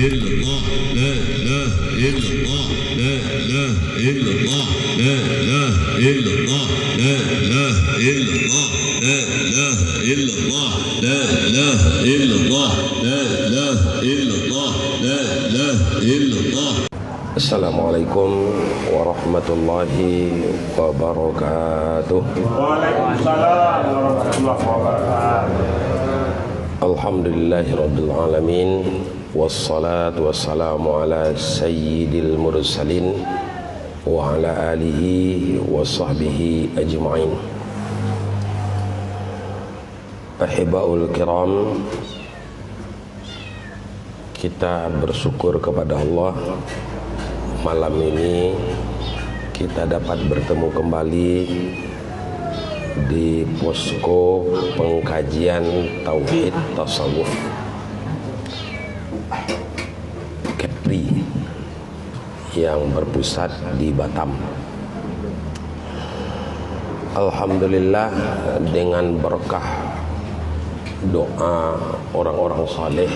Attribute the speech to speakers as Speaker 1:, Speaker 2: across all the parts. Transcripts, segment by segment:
Speaker 1: illallah, la ilaha illallah, la ilaha illallah, la ilaha illallah, la ilaha illallah, la ilaha illallah, la ilaha illallah, la ilaha illallah, la ilaha illallah.
Speaker 2: Assalamualaikum warahmatullahi wabarakatuh.
Speaker 3: Waalaikumsalam warahmatullahi wabarakatuh.
Speaker 2: Alhamdulillahirabbil alamin. Wassalatu wassalamu ala sayyidil mursalin wa ala alihi wa sahbihi ajma'in. Ahibaul kiram, kita bersyukur kepada Allah, malam ini kita dapat bertemu kembali di posko pengkajian tauhid tasawuf Kepri yang berpusat di Batam. Alhamdulillah, dengan berkah doa orang-orang saleh,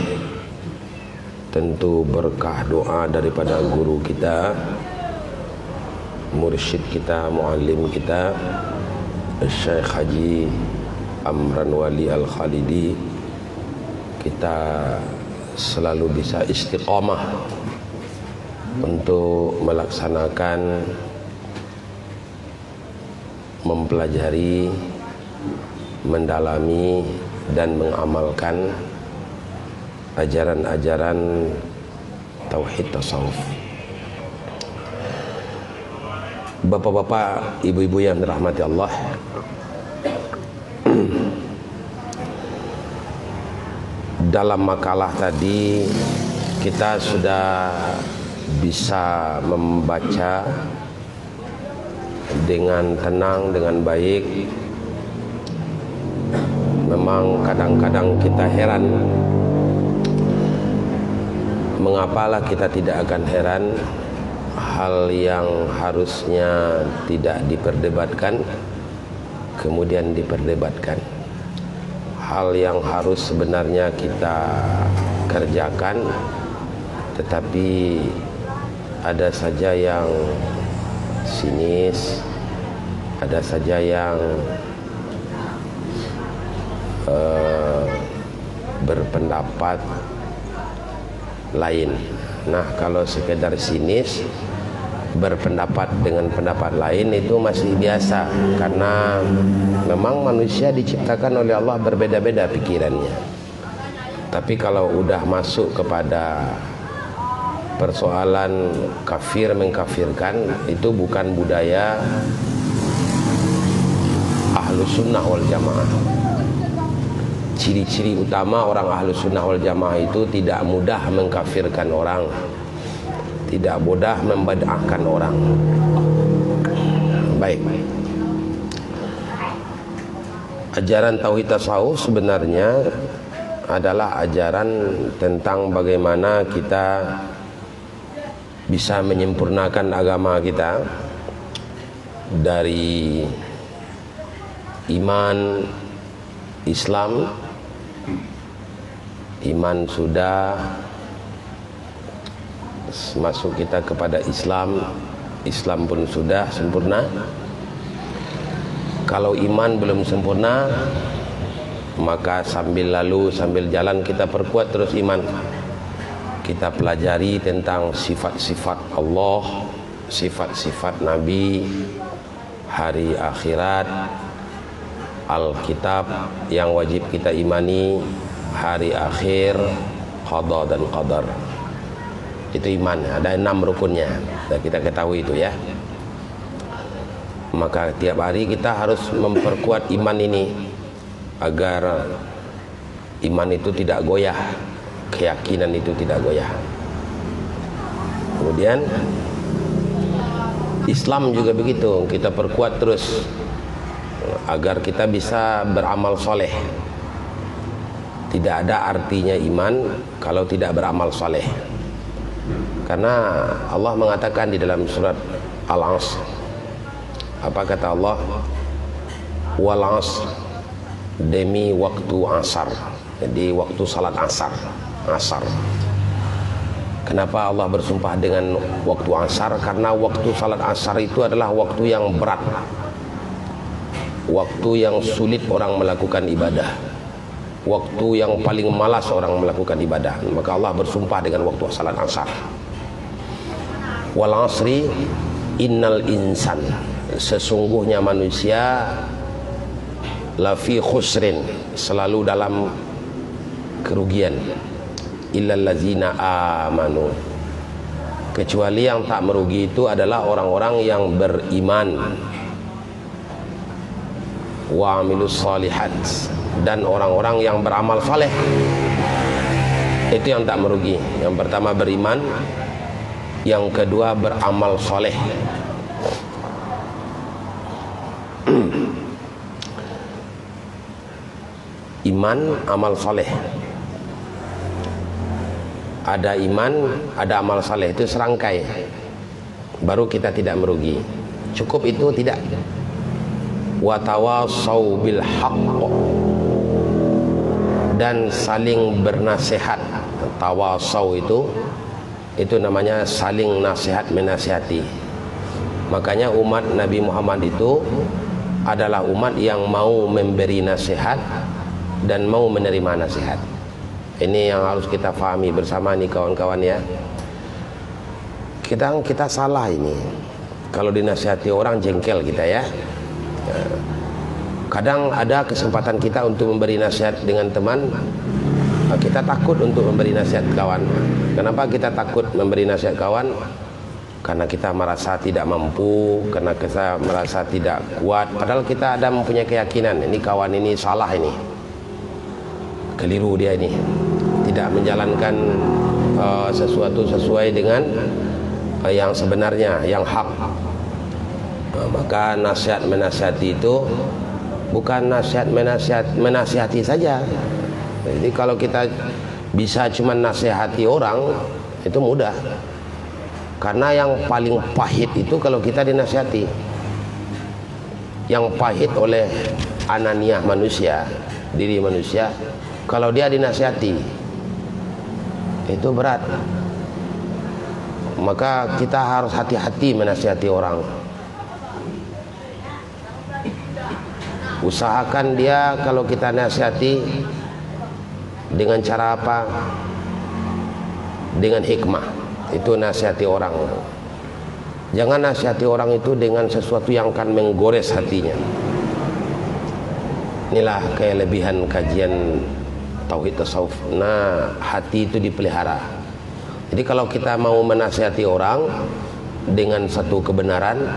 Speaker 2: tentu berkah doa daripada guru kita, mursyid kita, muallim kita, Syekh Haji Amran Wali Al-Khalidi, kita selalu bisa istiqamah untuk melaksanakan, mempelajari, mendalami dan mengamalkan ajaran-ajaran tauhid tasawuf. Bapak-bapak, ibu-ibu yang dirahmati Allah, dalam makalah tadi kita sudah bisa membaca dengan tenang, dengan baik. Memang kadang-kadang kita heran, mengapalah kita tidak akan heran hal yang harusnya tidak diperdebatkan kemudian diperdebatkan, hal yang harus sebenarnya kita kerjakan tetapi ada saja yang sinis, ada saja yang berpendapat lain. Nah, kalau sekedar sinis berpendapat dengan pendapat lain itu masih biasa, karena memang manusia diciptakan oleh Allah berbeda-beda pikirannya. Tapi kalau udah masuk kepada persoalan kafir mengkafirkan, itu bukan budaya Ahlus Sunnah wal Jamaah. Ciri-ciri utama orang Ahlus Sunnah wal Jamaah itu tidak mudah mengkafirkan orang, tidak mudah membid'ahkan orang. Baik. Ajaran tauhid tasawuf sebenarnya adalah ajaran tentang bagaimana kita bisa menyempurnakan agama kita dari iman Islam. Iman sudah masuk kita kepada Islam, Islam pun sudah sempurna. Kalau iman belum sempurna, maka sambil jalan kita perkuat terus iman. Kita pelajari tentang sifat-sifat Allah, sifat-sifat Nabi, hari akhirat, Alkitab yang wajib kita imani, hari akhir, qada dan qadar. Itu iman, ada 6 rukunnya, dan kita ketahui itu ya. Maka tiap hari kita harus memperkuat iman ini agar iman itu tidak goyah, keyakinan itu tidak goyah. Kemudian Islam juga begitu, kita perkuat terus agar kita bisa beramal soleh. Tidak ada artinya iman kalau tidak beramal soleh. Karena Allah mengatakan di dalam surat Al-Asr, apa kata Allah? Wal asr, demi waktu asar. Jadi waktu salat asar. Kenapa Allah bersumpah dengan waktu asar? Karena waktu salat asar itu adalah waktu yang berat, waktu yang sulit orang melakukan ibadah, waktu yang paling malas orang melakukan ibadah. Maka Allah bersumpah dengan waktu salat asar. Wal asri innal insan, sesungguhnya manusia lafi khusrin, selalu dalam kerugian, illal ladzina amanu, kecuali yang tak merugi itu adalah orang-orang yang beriman, wa amilus shalihat, dan orang-orang yang beramal saleh. Itu yang tak merugi. Yang pertama beriman, yang kedua beramal saleh. Iman, amal saleh. Ada iman, ada amal saleh, itu serangkai. Baru kita tidak merugi. Cukup itu tidak. Wa tawasau bil haqq, dan saling bernasihat. Tawasau itu namanya saling nasihat menasihati. Makanya umat Nabi Muhammad itu adalah umat yang mau memberi nasihat dan mau menerima nasihat. Ini yang harus kita fahami bersama nih kawan-kawan ya. Kita salah ini. Kalau dinasihati orang jengkel kita ya. Kadang ada kesempatan kita untuk memberi nasihat dengan teman, kita takut untuk memberi nasihat kawan. Kenapa kita takut memberi nasihat kawan? Karena kita merasa tidak mampu, karena kita merasa tidak kuat. Padahal kita ada mempunyai keyakinan, ini kawan ini salah ini, keliru dia ini, tidak menjalankan sesuatu sesuai dengan yang sebenarnya, yang hak. Maka nasihat menasihati itu bukan nasihat menasihati saja. Jadi kalau kita bisa cuma nasihati orang itu mudah. Karena yang paling pahit itu kalau kita dinasihati. Yang pahit oleh ananiah manusia, diri manusia, kalau dia dinasihati itu berat. Maka kita harus hati-hati menasihati orang. Usahakan dia kalau kita nasihati dengan cara apa? Dengan hikmah. Itu nasihati orang. Jangan nasihati orang itu dengan sesuatu yang akan menggores hatinya. Inilah kelebihan kajian tauhid tasawuf. Nah, hati itu dipelihara. Jadi kalau kita mau menasihati orang dengan satu kebenaran,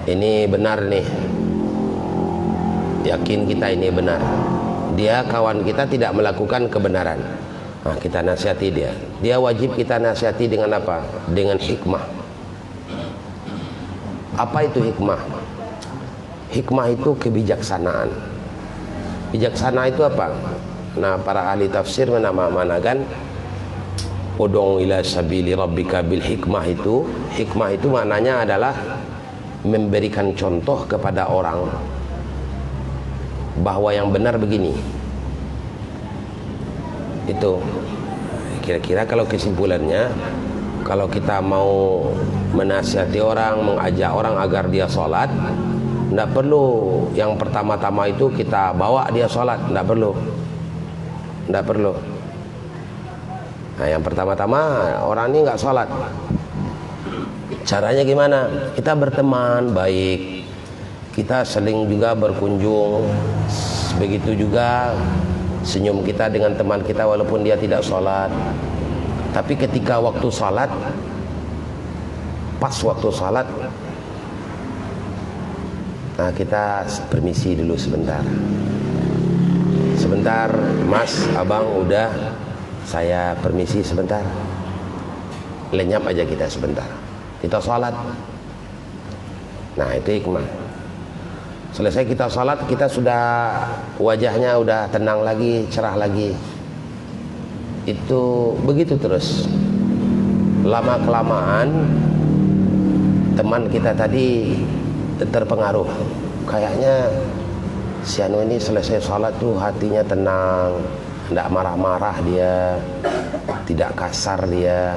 Speaker 2: ini benar nih, yakin kita ini benar, dia kawan kita tidak melakukan kebenaran, nah, kita nasihati dia wajib kita nasihati dengan apa? Dengan hikmah. Apa itu hikmah? Hikmah itu kebijaksanaan. Bijaksana itu apa? Nah, para ahli tafsir menamanakan ud'u ila sabili rabbika bil hikmah itu. Hikmah itu maknanya adalah memberikan contoh kepada orang bahwa yang benar begini. Itu kira-kira kalau kesimpulannya, kalau kita mau menasihati orang, mengajak orang agar dia sholat, tidak perlu yang pertama-tama itu kita bawa dia sholat, tidak perlu. Nah, yang pertama-tama orang ini nggak sholat, caranya gimana? Kita berteman baik, kita sering juga berkunjung, begitu juga senyum kita dengan teman kita walaupun dia tidak sholat. Tapi ketika waktu sholat, pas waktu sholat, nah kita permisi dulu sebentar, mas, abang, udah, saya permisi sebentar, lenyap aja kita sebentar, kita sholat. Nah, itu hikmah. Selesai kita sholat, kita sudah wajahnya udah tenang lagi, cerah lagi. Itu begitu terus. Lama kelamaan teman kita tadi terpengaruh. Kayaknya si anu ini selesai sholat tuh hatinya tenang, tidak marah-marah dia. tidak kasar dia.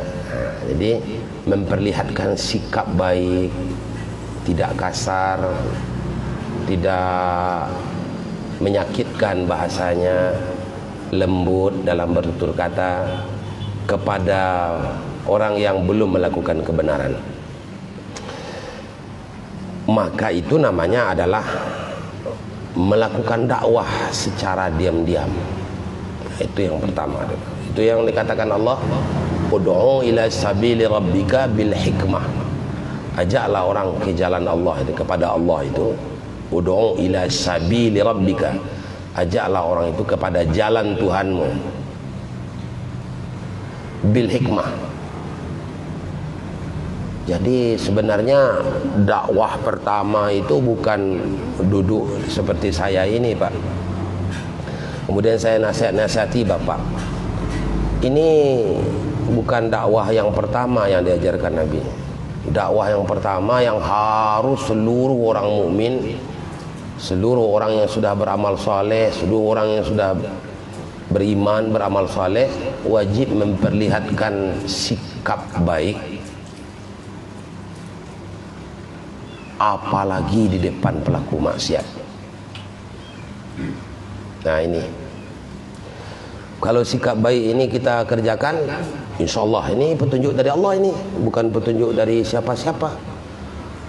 Speaker 2: Jadi memperlihatkan sikap baik, tidak kasar, tidak menyakitkan bahasanya, lembut dalam bertutur kata kepada orang yang belum melakukan kebenaran. Maka itu namanya adalah melakukan dakwah secara diam-diam. Itu yang pertama. Itu yang dikatakan Allah, ud'u ila sabili rabbika bil hikmah. Ajaklah orang ke jalan Allah itu, kepada Allah itu. Ud'u ila sabili rabbika. Ajaklah orang itu kepada jalan Tuhanmu bil hikmah. Jadi sebenarnya dakwah pertama itu bukan duduk seperti saya ini, Pak. Kemudian saya nasihati Bapak. Ini bukan dakwah yang pertama yang diajarkan Nabi. Dakwah yang pertama yang harus seluruh orang mukmin, seluruh orang yang sudah beramal saleh, seluruh orang yang sudah beriman, beramal saleh, wajib memperlihatkan sikap baik, apalagi di depan pelaku maksiat. Nah ini, kalau sikap baik ini kita kerjakan, insya Allah ini petunjuk dari Allah, ini bukan petunjuk dari siapa-siapa,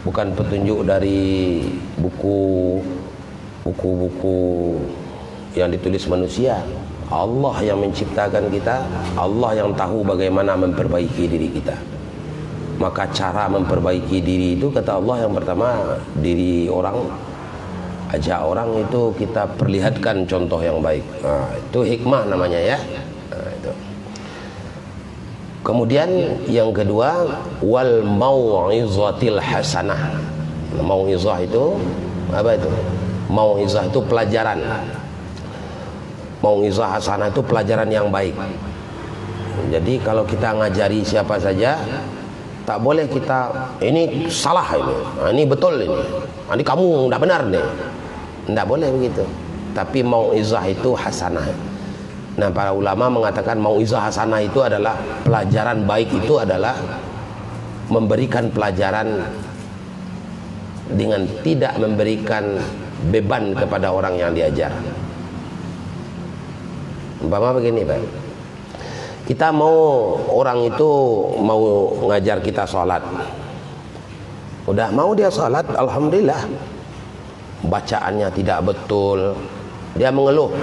Speaker 2: bukan petunjuk dari buku-buku yang ditulis manusia. Allah yang menciptakan kita, Allah yang tahu bagaimana memperbaiki diri kita. Maka cara memperbaiki diri itu, kata Allah, yang pertama diri orang, ajak orang itu kita perlihatkan contoh yang baik. Nah, itu hikmah namanya ya. Nah, itu. Kemudian yang kedua, wal mau'izatil hasanah. Mau'izah itu apa itu? Mau'izah itu pelajaran. Mau'izah hasanah itu pelajaran yang baik. Jadi kalau kita ngajari siapa saja, tak boleh kita ini salah ini, nah, ini betul ini kamu tidak benar nih, tidak boleh begitu. Tapi mau'izah itu hasanah. Nah, para ulama mengatakan mau'izah hasanah itu adalah pelajaran baik, itu adalah memberikan pelajaran dengan tidak memberikan beban kepada orang yang diajar. Umpama begini, Pak, kita mau orang itu mau ngajar kita sholat, udah mau dia sholat, alhamdulillah, bacaannya tidak betul, dia mengeluh,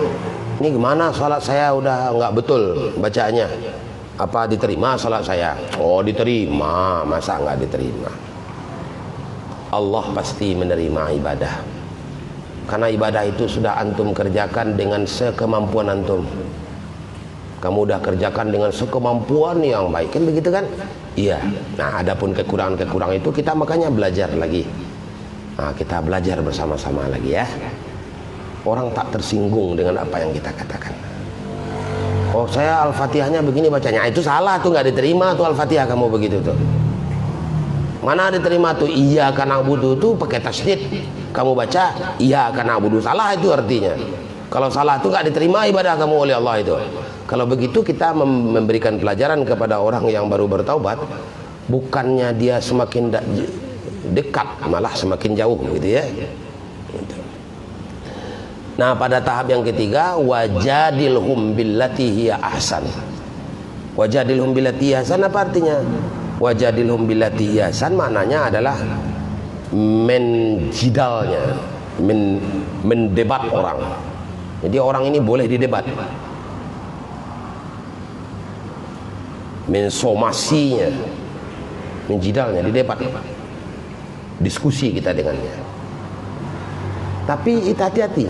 Speaker 2: ini gimana sholat saya udah nggak betul bacaannya, apa diterima sholat saya? Oh diterima, masa nggak diterima? Allah pasti menerima ibadah, karena ibadah itu sudah antum kerjakan dengan sekemampuan antum. Kamu udah kerjakan dengan sekemampuan yang baik, kan begitu kan? Iya. Nah, adapun kekurangan-kekurangan itu kita makanya belajar lagi. Nah, kita belajar bersama-sama lagi ya. Orang tak tersinggung dengan apa yang kita katakan. Oh, saya Al-Fatihahnya begini bacanya. Itu salah tuh, nggak diterima tuh Al-Fatihah kamu begitu tuh. Mana diterima tuh? Iya karena na'budu tuh pakai tasydid. Kamu baca iya karena na'budu, salah itu artinya. Kalau salah itu nggak diterima ibadah kamu oleh Allah itu. Kalau begitu kita memberikan pelajaran kepada orang yang baru bertaubat, bukannya dia semakin dekat, malah semakin jauh gitu ya. Nah, pada tahap yang ketiga, wajadilhum billati hiya ahsan. Wajadilhum billati hiya ahsan apa artinya? Wajadilhum billati hiya ahsan maknanya adalah menjidalnya, mendebat orang. Jadi orang ini boleh didebat, mensomasinya, menjidalnya, didebat, diskusi kita dengannya. Tapi hati-hati,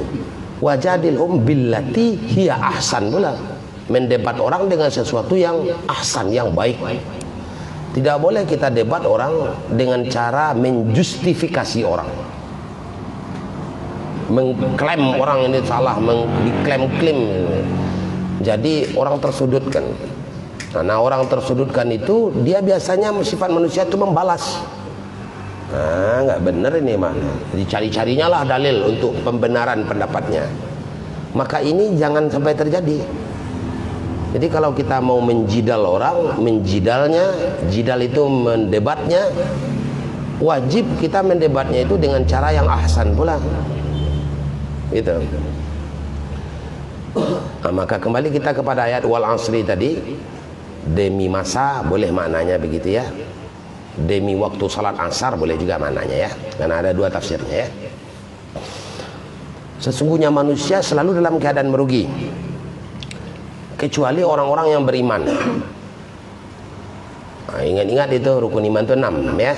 Speaker 2: wajadilhum billati hiya ahsan pula, mendebat orang dengan sesuatu yang ahsan, yang baik. Tidak boleh kita debat orang dengan cara menjustifikasi orang, mengklaim orang ini salah, diklaim-klaim. Jadi orang tersudutkan. Nah, orang tersudutkan itu dia biasanya sifat manusia itu membalas. Nah, nggak benar ini mah. Dicari-carinya lah dalil untuk pembenaran pendapatnya. Maka ini jangan sampai terjadi. Jadi kalau kita mau menjidal orang, menjidalnya, jidal itu mendebatnya, wajib kita mendebatnya itu dengan cara yang ahsan pula. Gitu. Nah, maka kembali kita kepada ayat wal asri tadi, demi masa boleh maknanya begitu ya. Demi waktu salat asar boleh juga maknanya ya. Karena ada dua tafsirnya ya. Sesungguhnya manusia selalu dalam keadaan merugi, kecuali orang-orang yang beriman. Nah, ingat-ingat itu rukun iman itu 6 ya.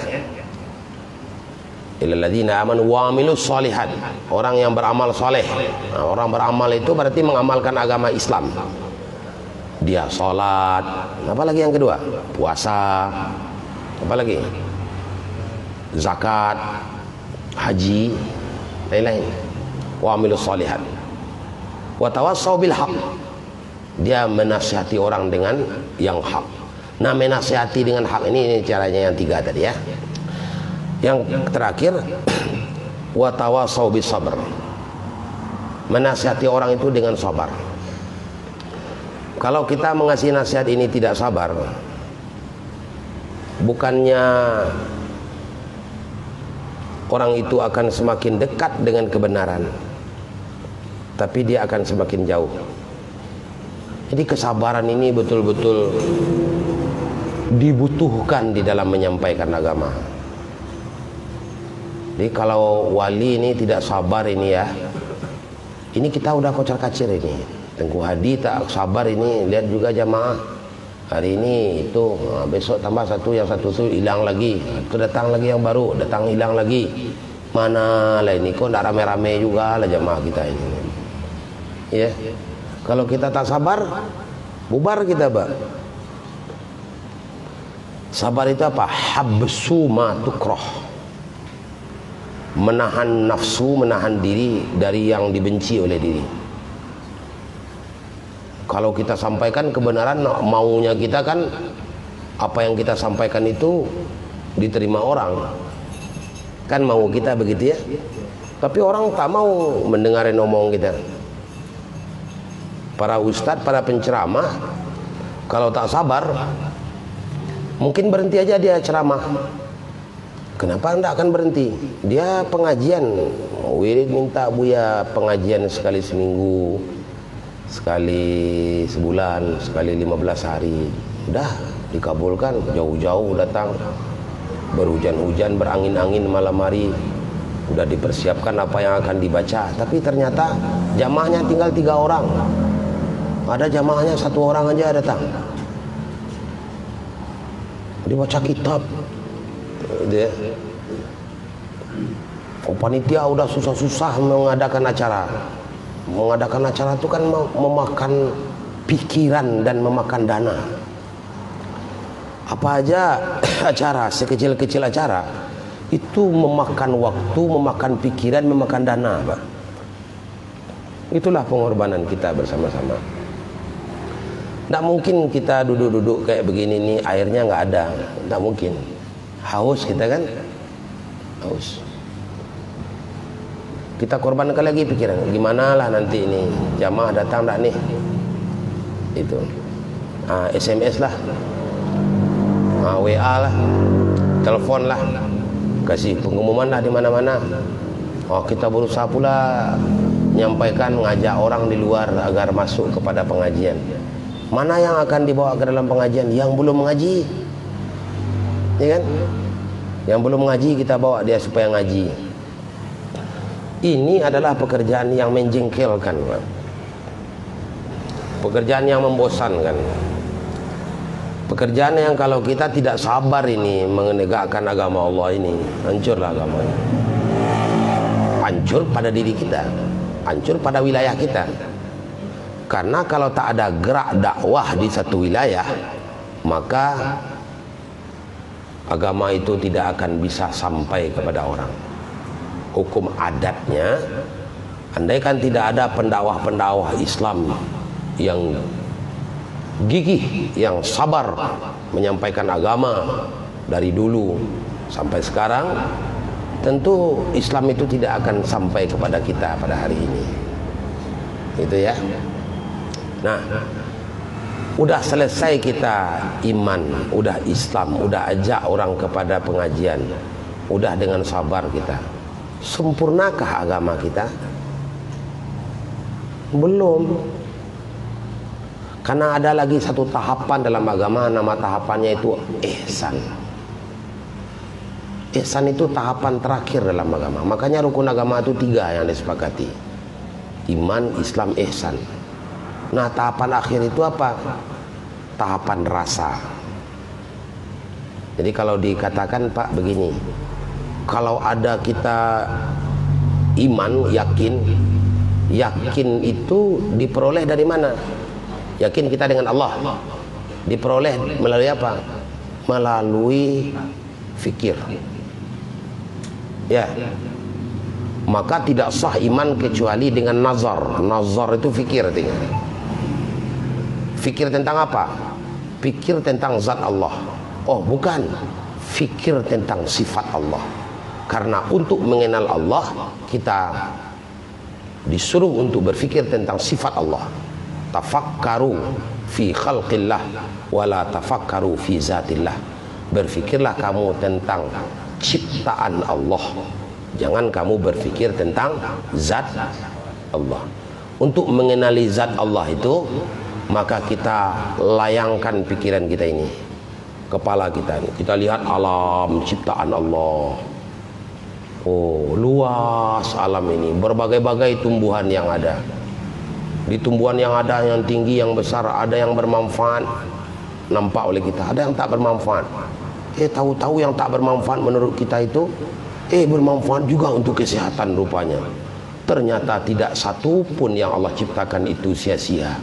Speaker 2: Illalladzina amanu wa amilus shalihat, orang yang beramal soleh. Nah, orang beramal itu berarti mengamalkan agama Islam. Dia sholat, apalagi yang kedua, puasa, apalagi zakat, haji, lain-lain. Wa amilus shalihat wa tawassau bil haq, dia menasihati orang dengan yang hak. Nah, menasihati dengan hak ini caranya yang 3 tadi ya. Yang terakhir wa tawassau bis sabr, menasihati orang itu dengan sabar. Kalau kita mengasih nasihat ini tidak sabar, bukannya orang itu akan semakin dekat dengan kebenaran, tapi dia akan semakin jauh. Jadi kesabaran ini betul-betul dibutuhkan di dalam menyampaikan agama. Jadi kalau wali ini tidak sabar ini ya, ini kita udah kocar-kacir ini. Tengku Hadi tak sabar ini, lihat juga jamaah. Hari ini itu, besok tambah satu, yang satu itu hilang lagi. Itu datang lagi yang baru, datang hilang lagi. Mana lah ini, kok tidak rame-rame juga lah jamaah kita ini. Ya, kalau kita tak sabar, bubar kita, Pak. Sabar itu apa? Habsu ma tukroh, menahan nafsu, menahan diri dari yang dibenci oleh diri. Kalau kita sampaikan kebenaran, maunya kita kan apa yang kita sampaikan itu diterima orang, kan mau kita begitu ya. Tapi orang tak mau mendengarin omong kita. Para ustadz, para penceramah, kalau tak sabar, mungkin berhenti aja dia ceramah. Kenapa anda akan berhenti? Dia pengajian, wirid minta Buya pengajian sekali seminggu, sekali sebulan, sekali 15 hari. Udah dikabulkan, jauh-jauh datang, berhujan-hujan, berangin-angin malam hari, udah dipersiapkan apa yang akan dibaca. Tapi ternyata jamaahnya tinggal 3 orang. Ada jamaahnya 1 orang aja datang. Dibaca kitab. Dia, panitia udah susah-susah mengadakan acara. Mengadakan acara itu kan memakan pikiran dan memakan dana. Apa aja acara, sekecil-kecil acara, itu memakan waktu, memakan pikiran, memakan dana, Pak. Itulah pengorbanan kita bersama-sama. Tidak mungkin kita duduk-duduk kayak begini nih, airnya nggak ada. Tidak mungkin. Haus kita kan, haus. Kita korbankan lagi pikiran, gimana lah nanti ini jamaah datang tak nih, itu SMS lah, WA lah, telepon lah, kasih pengumuman lah di mana-mana. Oh, kita berusaha pula menyampaikan, mengajak orang di luar agar masuk kepada pengajian. Mana yang akan dibawa ke dalam pengajian? Yang belum mengaji, ya kan? Yang belum mengaji kita bawa dia supaya ngaji. Ini adalah pekerjaan yang menjengkelkan, Pak. Pekerjaan yang membosankan. Pekerjaan yang kalau kita tidak sabar ini menegakkan agama Allah ini, hancurlah agama ini. Hancur pada diri kita, hancur pada wilayah kita. Karena kalau tak ada gerak dakwah di satu wilayah, maka agama itu tidak akan bisa sampai kepada orang. Hukum adatnya, andaikan tidak ada pendakwah-pendakwah Islam yang gigih, yang sabar menyampaikan agama dari dulu sampai sekarang, tentu Islam itu tidak akan sampai kepada kita pada hari ini. Itu ya. Nah, Udah selesai kita iman, udah Islam, udah ajak orang kepada pengajian, udah dengan sabar kita. Sempurnakah agama kita? Belum. Karena ada lagi satu tahapan dalam agama, nama tahapannya itu ihsan. Ihsan itu tahapan terakhir dalam agama. Makanya rukun agama itu 3 yang disepakati: iman, Islam, ihsan. Nah, tahapan akhir itu apa? Tahapan rasa. Jadi kalau dikatakan Pak begini, kalau ada kita iman, yakin itu diperoleh dari mana? Yakin kita dengan Allah diperoleh melalui apa? Melalui fikir. Ya. Maka tidak sah iman kecuali dengan nazar. Nazar itu fikir artinya. Fikir tentang apa? Fikir tentang zat Allah. Oh, bukan. Fikir tentang sifat Allah. Karena untuk mengenal Allah, kita disuruh untuk berfikir tentang sifat Allah. Tafakkaru fi khalqillah wala tafakkaru fi zatillah. Berfikirlah kamu tentang ciptaan Allah, jangan kamu berfikir tentang zat Allah. Untuk mengenali zat Allah itu, maka kita layangkan pikiran kita ini, kepala kita ini. Kita lihat alam ciptaan Allah. Oh, luas alam ini, berbagai-bagai tumbuhan yang ada. Di tumbuhan yang ada, yang tinggi, yang besar, ada yang bermanfaat nampak oleh kita, ada yang tak bermanfaat. Tahu-tahu yang tak bermanfaat menurut kita itu bermanfaat juga untuk kesehatan rupanya. Ternyata tidak satu pun yang Allah ciptakan itu sia-sia.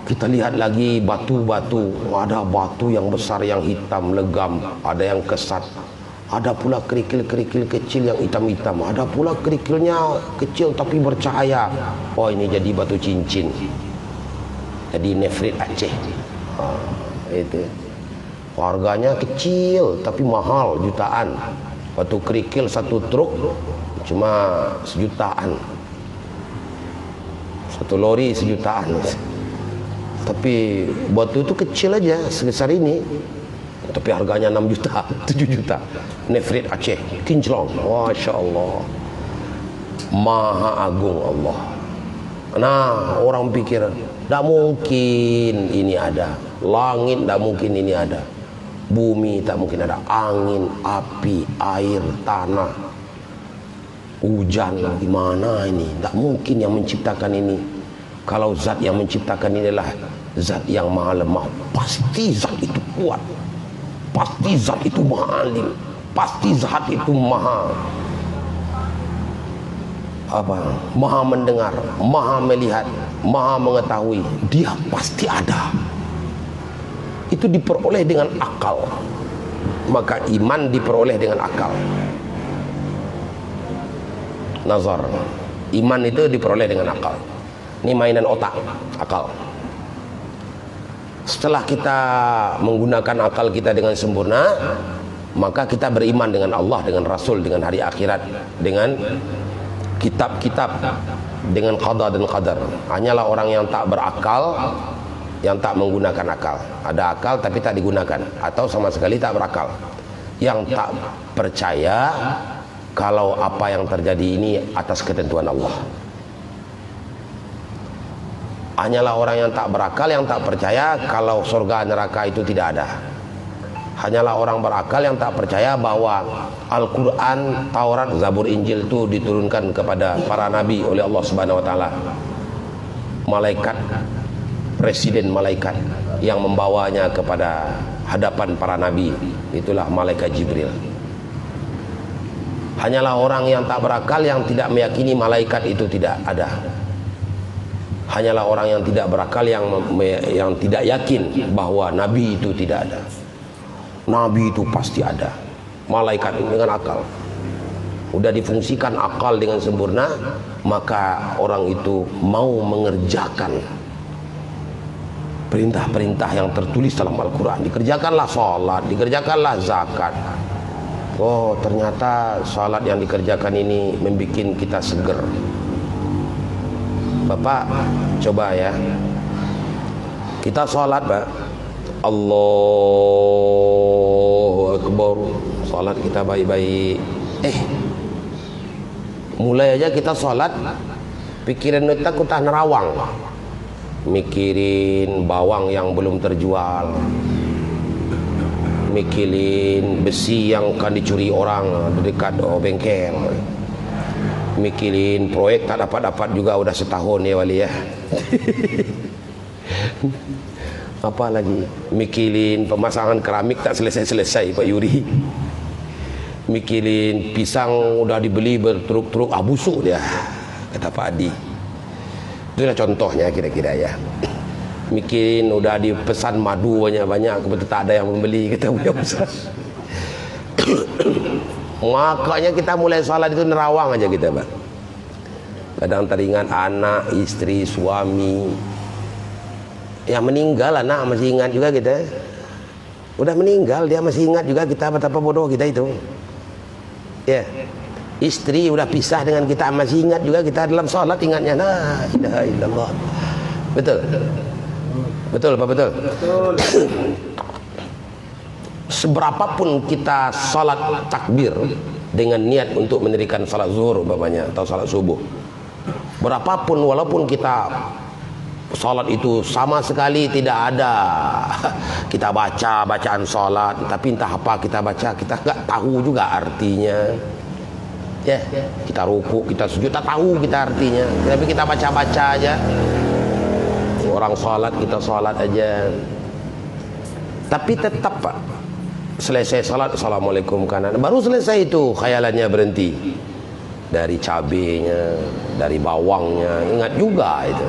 Speaker 2: Kita lihat lagi batu-batu, ada batu yang besar yang hitam legam, ada yang kesat, ada pula kerikil-kerikil kecil yang hitam-hitam, ada pula kerikilnya kecil tapi bercahaya. Oh, ini jadi batu cincin, jadi nefrit Aceh. Itu harganya kecil tapi mahal, jutaan. Batu kerikil 1 truk cuma 1 jutaan, 1 lori 1 jutaan. Tapi batu itu kecil aja sebesar ini, tapi harganya 6 juta 7 juta. Nefrit Aceh, kinclong. Masya Allah, maha agung Allah. Nah, orang pikir tak mungkin ini ada, langit tak mungkin ini ada, bumi tak mungkin ada, angin, api, air, tanah, hujan, gimana ini? Tak mungkin yang menciptakan ini. Kalau zat yang menciptakan ini adalah zat yang maha lemah, pasti zat itu kuat, pasti zat itu maha alim, pasti zat itu maha maha mendengar, maha melihat, maha mengetahui. Dia pasti ada. Itu diperoleh dengan akal. Maka iman diperoleh dengan akal. Nazar, iman itu diperoleh dengan akal. Ini mainan otak, akal. Setelah kita menggunakan akal kita dengan sempurna, maka kita beriman dengan Allah, dengan Rasul, dengan hari akhirat, dengan kitab-kitab, dengan qada dan qadar. Hanyalah orang yang tak berakal, yang tak menggunakan akal. Ada akal tapi tak digunakan, atau sama sekali tak berakal. Yang tak percaya kalau apa yang terjadi ini atas ketentuan Allah. Hanyalah orang yang tak berakal, yang tak percaya kalau surga neraka itu tidak ada. Hanyalah orang berakal yang tak percaya bahwa Al-Quran, Taurat, Zabur, Injil itu diturunkan kepada para nabi oleh Allah Subhanahu wa Ta'ala. Malaikat, presiden malaikat yang membawanya kepada hadapan para nabi, itulah malaikat Jibril. Hanyalah orang yang tak berakal yang tidak meyakini malaikat itu tidak ada. Hanyalah orang yang tidak berakal yang tidak yakin bahwa nabi itu tidak ada. Nabi itu pasti ada. Malaikat dengan akal. Udah difungsikan akal dengan sempurna, maka orang itu mau mengerjakan perintah-perintah yang tertulis dalam Al-Quran. Dikerjakanlah sholat, dikerjakanlah zakat. Oh, ternyata sholat yang dikerjakan ini membuat kita seger. Bapak coba ya, Kita sholat Pak, Allahu Akbar, sholat kita baik-baik. Mulai aja kita sholat, pikiran kita kutah nerawang, mikirin bawang yang belum terjual, mikirin besi yang akan dicuri orang dekat bengkel, mikirin proyek tak dapat juga udah setahun ya wali ya. Apa lagi, mikirin pemasangan keramik tak selesai-selesai Pak Yuri, mikirin pisang udah dibeli bertruk-truk, busuk dia kata Pak Adi. Itulah contohnya kira-kira ya. Mikirin udah dipesan madu banyak-banyak, kebetulan tak ada yang membeli, kita punya pesan. Makanya kita mulai sholat itu nerawang aja kita Pak. Kadang teringat anak, istri, suami. Yang meninggal anak masih ingat juga kita. Udah meninggal dia masih ingat juga kita, betapa bodoh kita itu. Ya. Istri udah pisah dengan kita masih ingat juga kita dalam sholat ingatnya. La ilaha illallah. Betul. Betul Pak, betul.
Speaker 3: Betul.
Speaker 2: Seberapapun kita sholat takbir dengan niat untuk mendirikan sholat zuhur umpamanya atau sholat subuh, berapapun walaupun kita sholat itu sama sekali tidak ada kita baca bacaan sholat, tapi entah apa kita baca, kita nggak tahu juga artinya. Ya, kita ruku, kita sujud, tak tahu kita artinya, tapi kita baca-baca aja. Orang sholat, kita sholat aja. Tapi tetap Pak, selesai sholat, assalamualaikum kanan, baru selesai itu khayalannya berhenti. Dari cabenya, dari bawangnya, ingat juga itu.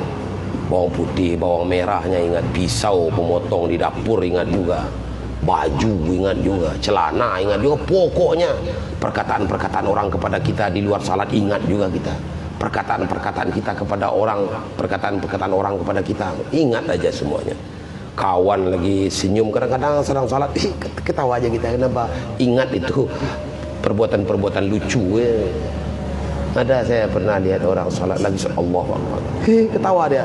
Speaker 2: Bawang putih, bawang merahnya ingat, pisau pemotong di dapur ingat juga, baju ingat juga, celana ingat juga. Pokoknya perkataan-perkataan orang kepada kita di luar salat ingat juga kita. Perkataan-perkataan kita kepada orang, perkataan-perkataan orang kepada kita ingat aja semuanya. Kawan lagi senyum kadang-kadang sedang salat, ketawa aja kita. Kenapa? Ingat itu perbuatan-perbuatan lucu ya. Ada, saya pernah lihat orang salat lagi Allahu Akbar, ketawa dia.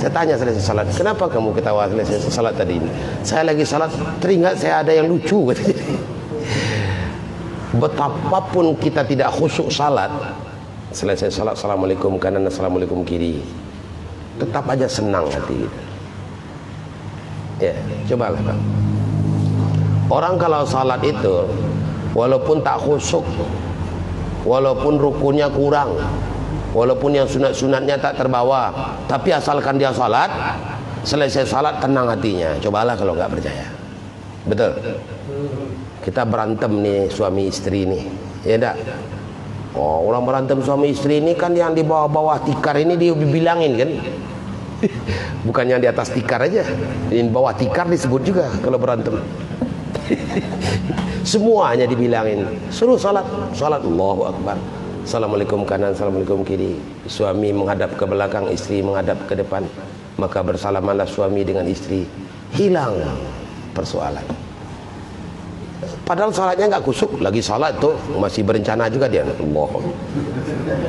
Speaker 2: Saya tanya selesai salat, kenapa kamu ketawa selesai salat tadi ini? Saya lagi salat teringat saya ada yang lucu. Betapapun kita tidak khusyuk salat, selesai salat assalamualaikum kanan, assalamualaikum kiri, tetap aja senang hati kita. Ya, cobalah Pak. Orang kalau salat itu walaupun tak khusyuk, walaupun rukunnya kurang, walaupun yang sunat-sunatnya tak terbawa, tapi asalkan dia salat, selesai salat tenang hatinya. Cobalah kalau nggak percaya. Betul. Kita berantem nih suami istri nih, ya enggak? Oh, orang berantem suami istri ini kan yang di bawah-bawah tikar ini dibilangin kan? Bukan yang di atas tikar aja, di bawah tikar disebut juga kalau berantem. Semuanya dibilangin, suruh salat, salat Allahu Akbar, assalamualaikum kanan, assalamualaikum kiri. Suami menghadap ke belakang, istri menghadap ke depan, maka bersalamanlah suami dengan istri. Hilang persoalan. Padahal salatnya nggak kusuk, lagi salat tuh masih berencana juga dia. Allah,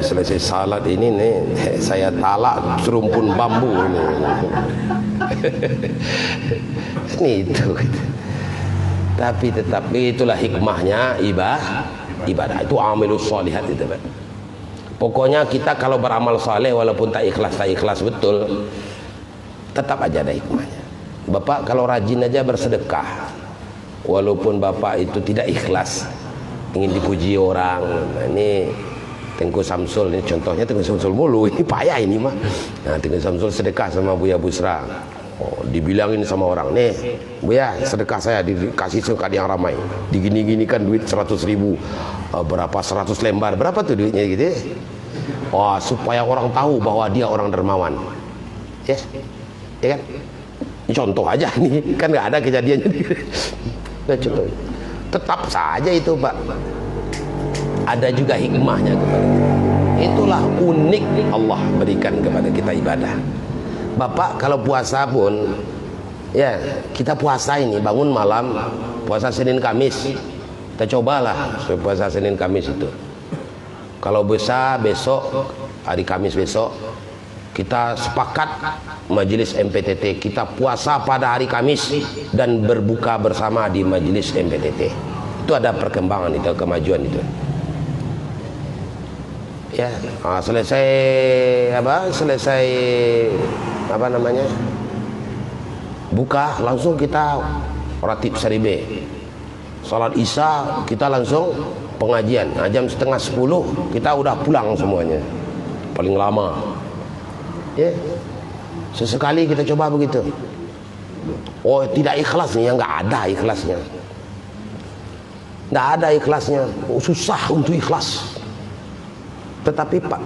Speaker 2: selesai salat ini nih saya talak serumpun bambu ini. Ini itu. Tapi tetap itulah hikmahnya ibadah itu amilus sholihat itu Pak. Pokoknya kita kalau beramal saleh walaupun tak ikhlas betul, tetap aja ada hikmahnya. Bapak kalau rajin aja bersedekah, walaupun bapak itu tidak ikhlas, ingin dipuji orang. Nah, ini Tengku Samsul ini contohnya, Tengku Samsul mulu ini payah ini mah. Nah, Tengku Samsul sedekah sama Buya Busra. Oh, dibilangin sama orang, nih Buya sedekah saya dikasih sekat yang ramai, digini-gini kan duit 100.000, berapa 100 lembar, berapa tuh duitnya gitu. Wah, supaya orang tahu bahwa dia orang dermawan. Yes, ya kan? Ini contoh aja nih, kan nggak ada kejadiannya. Nah, contoh. Tetap saja itu Pak, ada juga hikmahnya kepada kita. Itulah unik Allah berikan kepada kita ibadah. Bapak kalau puasa pun, ya kita puasa ini bangun malam, puasa Senin Kamis, kita cobalah puasa Senin Kamis itu. Kalau bisa besok hari Kamis besok kita sepakat majelis MPTT, kita puasa pada hari Kamis dan berbuka bersama di majelis MPTT. Itu ada perkembangan, itu kemajuan itu. Ya, selesai apa namanya, buka langsung kita ratib saribe. Salat Isya kita langsung pengajian. Jam setengah 10 kita udah pulang semuanya, paling lama. Ya, sesekali kita coba begitu. Oh, tidak ikhlasnya, nggak ada ikhlasnya, nggak ada ikhlasnya. Susah untuk ikhlas. Tetapi Pak,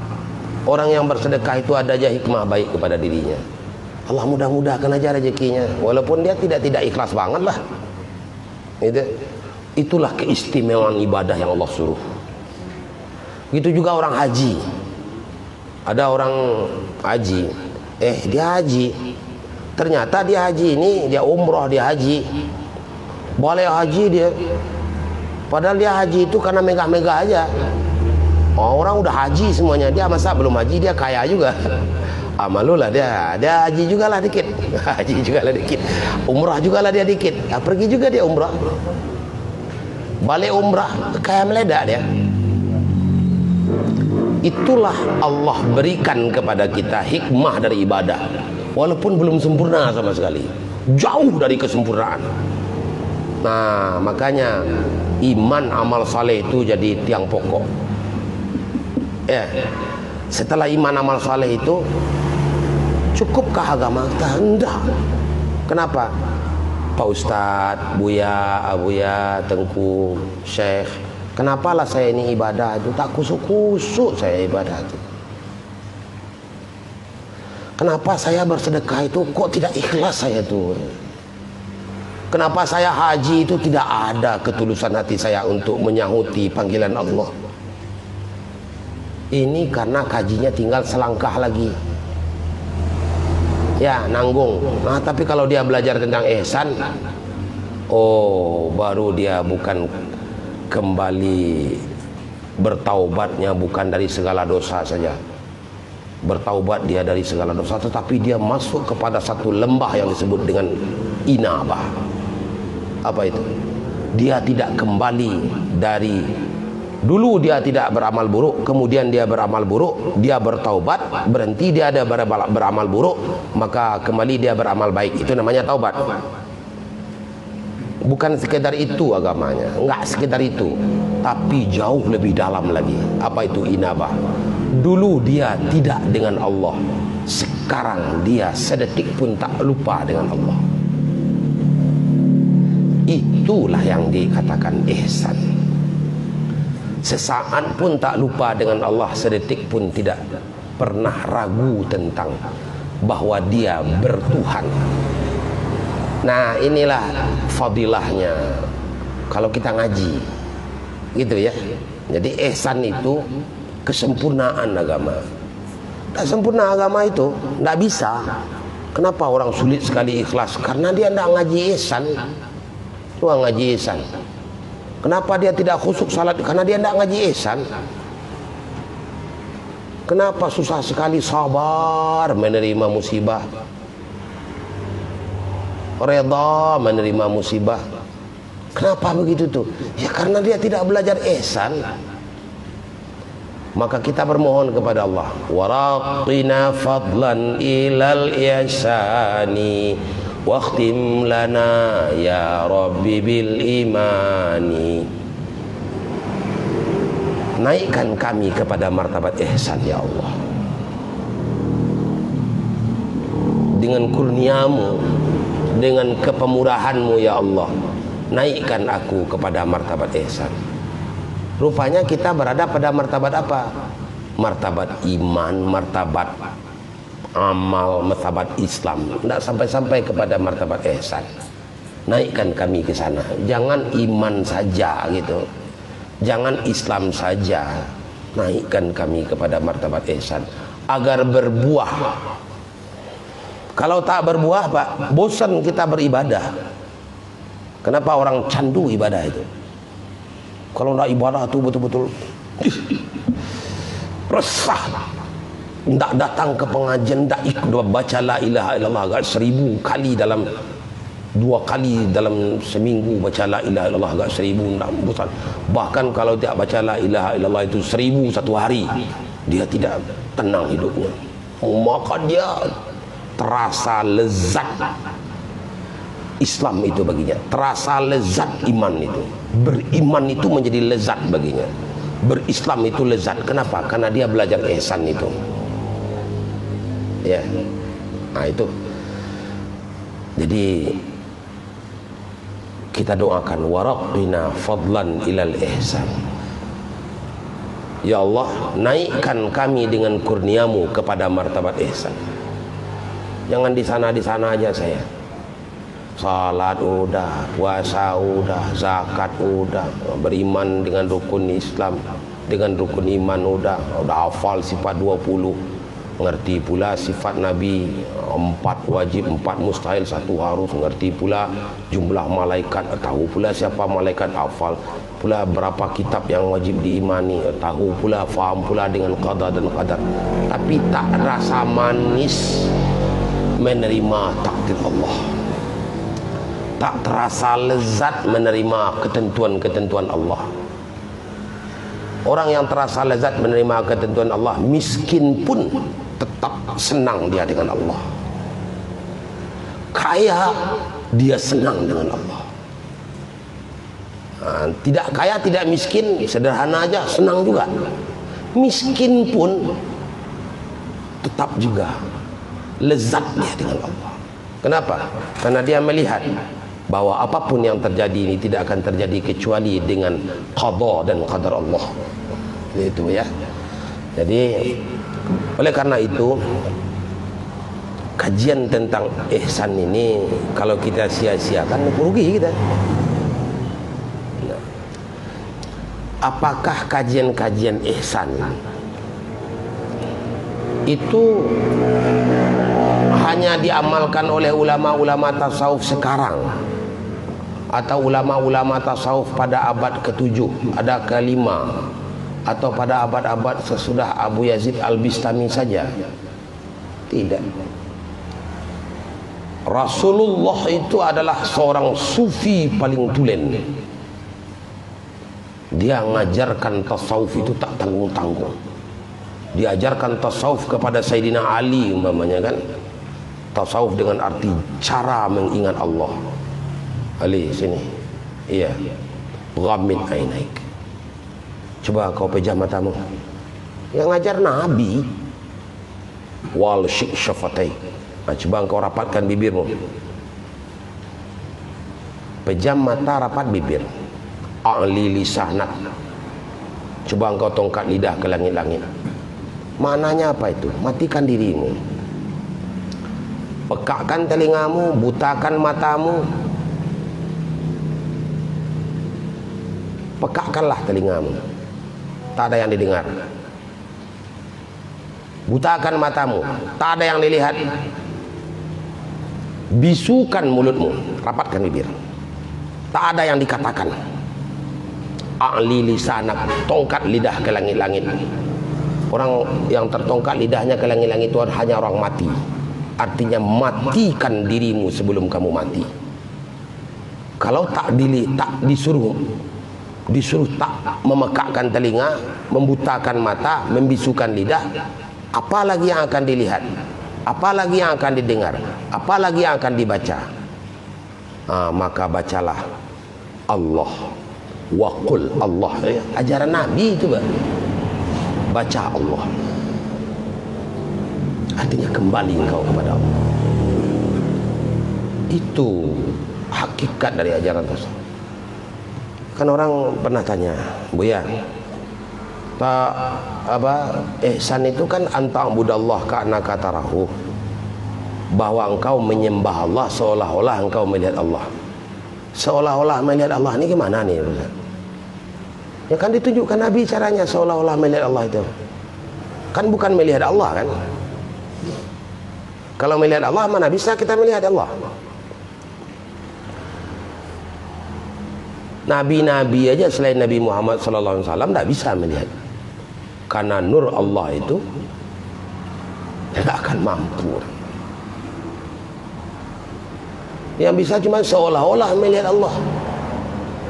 Speaker 2: orang yang bersedekah itu ada aja hikmah baik kepada dirinya. Allah mudah-mudahkan aja rezekinya, walaupun dia tidak ikhlas banget lah. Itulah keistimewaan ibadah yang Allah suruh. Gitu juga orang haji. Ada orang haji, dia haji, ternyata dia haji ini, dia umroh, dia haji, boleh haji dia, padahal dia haji itu karena megah-megah aja. Orang udah haji semuanya, dia masa belum haji, dia kaya juga. Malulah dia haji juga lah dikit, haji juga lah dikit, umrah juga lah dia dikit, pergi juga dia umrah, balik umrah kayak meledak dia. Itulah Allah berikan kepada kita hikmah dari ibadah, walaupun belum sempurna sama sekali, jauh dari kesempurnaan. Nah, makanya iman amal saleh itu jadi tiang pokok. Ya, setelah iman amal saleh itu, cukupkah agama kita? Enggak. Kenapa? Pak Ustadz, Buya, Abuya, Tengku, Syekh, kenapalah saya ini ibadah itu tak kusuk-kusuk saya ibadah itu? Kenapa saya bersedekah itu kok tidak ikhlas saya itu? Kenapa saya haji itu tidak ada ketulusan hati saya untuk menyahuti panggilan Allah? Ini karena kajinya tinggal selangkah lagi. Ya, nanggung. Nah, tapi kalau dia belajar tentang ihsan, baru dia bukan kembali bertaubatnya bukan dari segala dosa saja. Bertaubat dia dari segala dosa, tetapi dia masuk kepada satu lembah yang disebut dengan inabah. Apa itu? Dia tidak kembali dari dulu dia tidak beramal buruk, kemudian dia beramal buruk, dia bertaubat, berhenti dia ada beramal buruk, maka kembali dia beramal baik. Itu namanya taubat. Bukan sekedar itu agamanya, enggak sekedar itu, tapi jauh lebih dalam lagi. Apa itu inabah? Dulu dia tidak dengan Allah, sekarang dia sedetik pun tak lupa dengan Allah. Itulah yang dikatakan ihsan. Sesaat pun tak lupa dengan Allah, sedetik pun tidak pernah ragu tentang bahwa dia bertuhan. Nah, inilah fadilahnya kalau kita ngaji, gitu ya. Jadi ihsan itu kesempurnaan agama. Tak sempurna agama itu tidak bisa. Kenapa orang sulit sekali ikhlas? Karena dia tidak ngaji ihsan. Cuma ngaji ihsan. Kenapa dia tidak khusyuk salat? Karena dia tidak ngaji ihsan. Kenapa susah sekali sabar menerima musibah, redha menerima musibah? Kenapa begitu tuh? Ya karena dia tidak belajar ihsan. Maka kita bermohon kepada Allah, waraqina fadlan ilal ihsani wakhtim lana ya Rabbi bil imani. Naikkan kami kepada martabat ihsan ya Allah, dengan kurniamu, dengan kepemurahanmu ya Allah. Naikkan aku kepada martabat ihsan. Rupanya kita berada pada martabat apa? Martabat iman, martabat amal, martabat Islam. Tidak sampai-sampai kepada martabat ihsan. Naikkan kami ke sana. Jangan iman saja gitu, jangan Islam saja. Naikkan kami kepada martabat ihsan agar berbuah. Kalau tak berbuah, Pak, bosan kita beribadah. Kenapa orang candu ibadah itu? Kalau tidak ibadah tuh betul-betul resah. Ndak datang ke pengajian, ndak ikut baca la ilaha illallah agak 1000 kali dalam 2 kali dalam seminggu baca la ilaha illallah agak 1000 ndak bosan. Bahkan kalau tidak baca la ilaha illallah itu 1000 satu hari, dia tidak tenang hidupnya. Maka dia terasa lezat Islam itu baginya, terasa lezat iman itu. Beriman itu menjadi lezat baginya. Berislam itu lezat. Kenapa? Karena dia belajar ihsan itu. Ya. Nah itu. Jadi kita doakan warabbina fadlan ilal ihsan. Ya Allah, naikkan kami dengan kurniamu kepada martabat ihsan. Jangan di sana aja saya. Salat udah, puasa udah, zakat udah, beriman dengan rukun Islam, dengan rukun iman udah hafal sifat 20, ngerti pula sifat Nabi 4 wajib, 4 mustahil, 1 harus, ngerti pula jumlah malaikat, tahu pula siapa malaikat, hafal pula berapa kitab yang wajib diimani, tahu pula, faham pula dengan qada dan qadar, tapi tak rasa manis menerima takdir Allah, tak terasa lezat menerima ketentuan-ketentuan Allah. Orang yang terasa lezat menerima ketentuan Allah, miskin pun tetap senang dia dengan Allah. Kaya, dia senang dengan Allah. Nah, tidak kaya, tidak miskin, sederhana aja, senang juga. Miskin pun tetap juga lezat dia dengan Allah. Kenapa? Karena dia melihat bahwa apapun yang terjadi ini tidak akan terjadi kecuali dengan qada dan qadar Allah. Itu ya. Jadi oleh karena itu kajian tentang ihsan ini kalau kita sia-siakan rugi kita. Nah, apakah kajian-kajian ihsan itu hanya diamalkan oleh ulama-ulama tasawuf sekarang, atau ulama-ulama tasawuf pada abad ke-7, ada ke-5, atau pada abad-abad sesudah Abu Yazid Al-Bistami saja? Tidak. Rasulullah itu adalah seorang sufi paling tulen. Dia mengajarkan tasawuf itu tak tanggung-tanggung. Diajarkan tasawuf kepada Sayyidina Ali umpamanya kan. Tasawuf dengan arti cara mengingat Allah. Ali sini. Iya. Ghamid ainaik. Coba kau pejam matamu. Yang ngajar Nabi. Wal syik syafatai. Nah, coba kau rapatkan bibirmu. Pejam mata, rapat bibir. A'li lisanak. Coba engkau tongkat lidah ke langit-langit. Maknanya apa itu? Matikan dirimu. Pekakkan telingamu, butakan matamu. Pekakkanlah telingamu. Tak ada yang didengar. Butakan matamu, tak ada yang dilihat. Bisukan mulutmu, rapatkan bibir. Tak ada yang dikatakan. A'li lisanak, tongkat lidah ke langit-langit. Orang yang tertongkat lidahnya ke langit-langit itu hanya orang mati. Artinya matikan dirimu sebelum kamu mati. Kalau tak disuruh tak memekakkan telinga, membutakan mata, membisukan lidah, apalagi yang akan dilihat, apalagi yang akan didengar, apalagi yang akan dibaca. Maka bacalah Allah wa qul Allah. Ajaran Nabi itu baca Allah. Artinya kembali engkau kepada Allah. Itu hakikat dari ajaran tasawuf. Kan orang pernah tanya, Buya, ihsan itu kan anta'budallah ka'annaka tarahu, bahwa engkau menyembah Allah seolah-olah engkau melihat Allah. Seolah-olah melihat Allah ini gimana nih? Ya kan ditunjukkan Nabi caranya seolah-olah melihat Allah itu. Kan bukan melihat Allah kan? Kalau melihat Allah, mana bisa kita melihat Allah? Nabi-nabi aja selain Nabi Muhammad SAW tidak bisa melihat. Karena nur Allah itu Tidak akan mampu. Yang bisa cuma seolah-olah melihat Allah.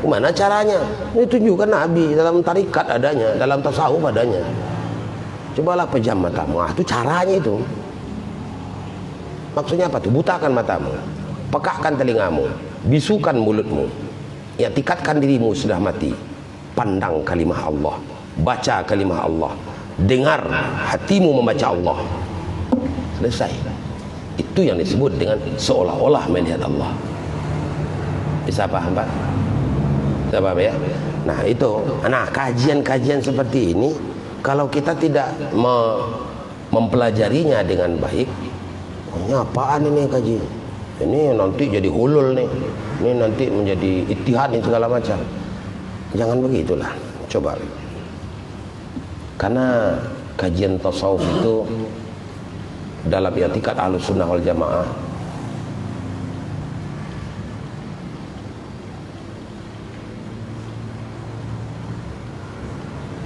Speaker 2: Gimana caranya? Ini tunjukkan Nabi dalam tarikat adanya, dalam tasawuf adanya. Cobalah pejam matamu. Itu caranya itu. Maksudnya apa tuh? Butakan matamu, pekakkan telingamu, bisukan mulutmu, i'tikadkan dirimu sudah mati. Pandang kalimah Allah, baca kalimah Allah, dengar hatimu membaca Allah. Selesai. Itu yang disebut dengan seolah-olah melihat Allah. Bisa paham Pak? Bisa paham ya? Nah itu, nah kajian-kajian seperti ini kalau kita tidak mempelajarinya dengan baik, ini apaan ini kaji? Ini nanti jadi hulul nih, ini nanti menjadi ittihad nih segala macam. Jangan begitulah, coba. Karena kajian tasawuf itu dalam i'tikad Ahlussunnah wal Jamaah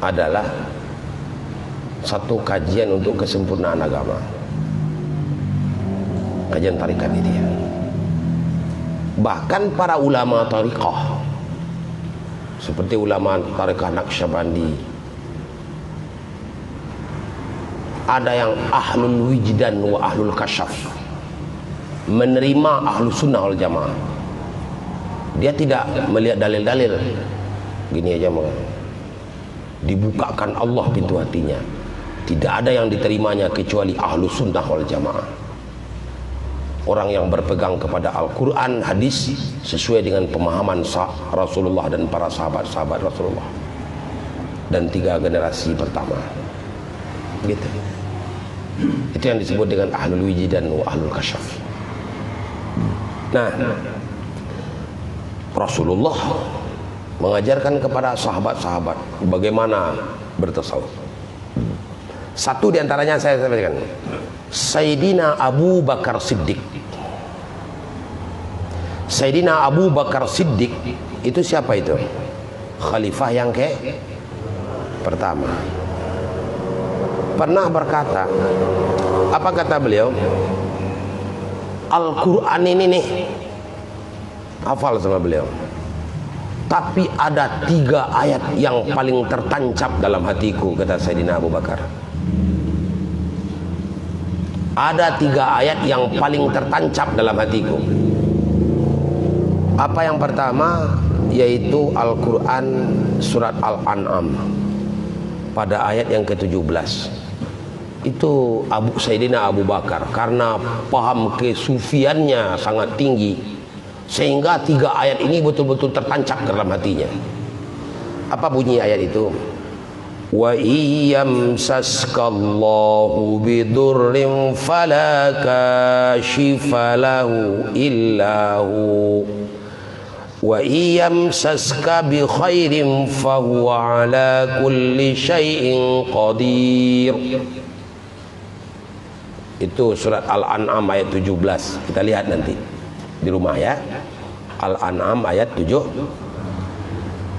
Speaker 2: adalah satu kajian untuk kesempurnaan agama. Kajian tarikat ini ya. Bahkan para ulama tariqah seperti ulama tariqah Naqsyabandi, ada yang ahlul wijdan wa ahlul kasyaf, menerima Ahlussunnah wal Jamaah. Dia tidak melihat dalil-dalil, gini aja dibukakan Allah pintu hatinya. Tidak ada yang diterimanya kecuali Ahlussunnah wal Jamaah. Orang yang berpegang kepada Al-Quran, hadis sesuai dengan pemahaman Rasulullah dan para sahabat-sahabat Rasulullah dan 3 generasi pertama. Gitu. Itu yang disebut dengan ahlul wijdan wa ahlul kasyaf. Nah, Rasulullah mengajarkan kepada sahabat-sahabat bagaimana bertasawuf. Satu diantaranya saya sampaikan, Sayyidina Abu Bakar Siddiq. Sayyidina Abu Bakar Siddiq itu siapa itu? Khalifah yang pertama. Pernah berkata, apa kata beliau? Al-Quran ini nih, hafal sama beliau. Tapi ada 3 ayat yang paling tertancap dalam hatiku, kata Sayyidina Abu Bakar. Ada 3 ayat yang paling tertancap dalam hatiku. Apa yang pertama? Yaitu Al-Quran surat Al-An'am pada ayat yang ke-17. Itu Sayyidina Abu Bakar karena paham kesufiannya sangat tinggi, sehingga 3 ayat ini betul-betul tertancap ke dalam hatinya. Apa bunyi ayat itu? Wa iyamsaskallahu bidurrin fala kashifa lahu illahu wa iyamsaska bi khairin fahuwa ala kulli syai'in qadir. Itu surat Al-An'am ayat 17. Kita lihat nanti di rumah ya. Al-An'am ayat 7.